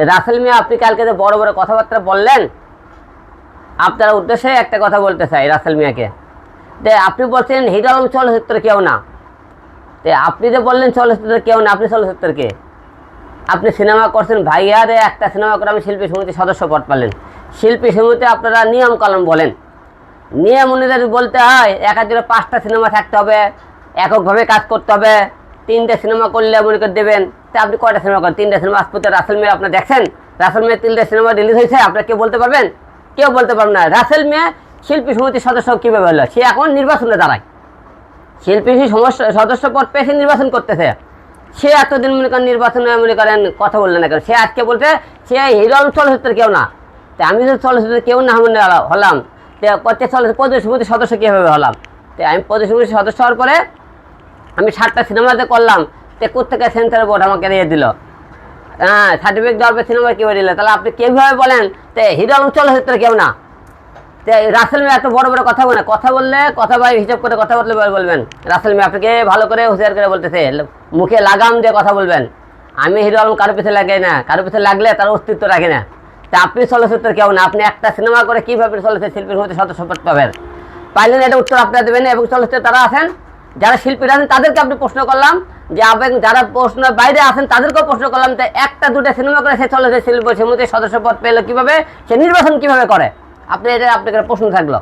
রাসেল মিয়া, আপনি কালকে যে বড় বড় কথাবার্তা বললেন, আপনার উদ্দেশ্যে একটা কথা বলতে চাই রাসেল মিয়াকে। যে আপনি বলছেন হিরো আলম চলচ্চিত্রে কেউ না, তো আপনি যে বললেন চলচ্চিত্রে কেউ না, আপনি চলচ্চিত্রের কে? আপনি সিনেমা করছেন ভাইয়ারে, একটা সিনেমা করে আমি শিল্পী সমিতির সদস্য পদ পালেন। শিল্পী সমিতি আপনারা নিয়ম কানুন বলেন, নিয়ম অনুযায়ী বলতে হয় একা দিনে 5টা সিনেমা থাকতে হবে, এককভাবে কাজ করতে হবে, 3টে সিনেমা করলে মনে করে দেবেন। তা আপনি কয়টা সিনেমা করেন? 3টে সিনেমা। আজ পর্যন্ত রাসেল মিয়া আপনার দেখছেন? রাসেল মিয়া 3টে সিনেমা রিলিজ হয়েছে, আপনার কেউ বলতে পারবেন? কেউ বলতে পারবেন না। রাসেল মিয়া শিল্পী সমিতির সদস্য কীভাবে হলো? সে এখন নির্বাচনে দাঁড়ায়, শিল্পী সদস্য পদ পেয়ে সে নির্বাচন করতেছে। সে এতদিন মনে করেন নির্বাচনে মনে করেন কথা বললেন না কেন? সে আজকে বলছে সে হিরো আলম চলচ্চিত্রের কেউ না। তো আমি যদি চলচ্চিত্রের কেউ না হলাম, তো প্রত্যেক প্রদেশ সমিতির সদস্য কীভাবে হলাম? তো আমি প্রদেশ সমিতির সদস্য হওয়ার পরে আমি 7টা সিনেমাতে করলাম, তো কোথেকে সেন্সার বোর্ড আমাকে দিয়ে দিল? হ্যাঁ, সার্টিফিকেট দেওয়ার পর সিনেমা কীভাবে দিলে? তাহলে আপনি কীভাবে বলেন তো হিরো আলম চলচ্চিত্রের কেউ না? তো রাসেল মিয়া এত বড় বড় কথা বলে, কথা বললে কথা ভাই হিসাব করে কথা বললে বলবেন। রাসেল মিয়া আপনাকে ভালো করে হুঁশিয়ার করে বলতেছে, মুখে লাগাম দিয়ে কথা বলবেন। আমি হিরো আলম কারো পিছনে লাগাই না, কারো পিছনে লাগলে তার অস্তিত্ব রাখি না। তা আপনি চলচ্চিত্রের কেউ না, আপনি একটা সিনেমা করে কীভাবে চলচ্চিত্র শিল্পীর মধ্যে সদস্য পদ পাবেন? পাইলেন, এটা উত্তর আপনারা দেবেন। এবং চলচ্চিত্রে তারা আছেন, যারা শিল্পীরা আছেন তাদেরকে আপনি প্রশ্ন করলাম, যে এবং যারা প্রশ্ন বাইরে আছেন তাদেরকেও প্রশ্ন করলাম, তো একটা দুটো সিনেমা করে সে চলচ্চিত্র শিল্পী সমিতির সদস্য পদ পেলো কীভাবে? সে নির্বাচন কীভাবে করে? আপনি এটা আপনাকে প্রশ্ন থাকলো।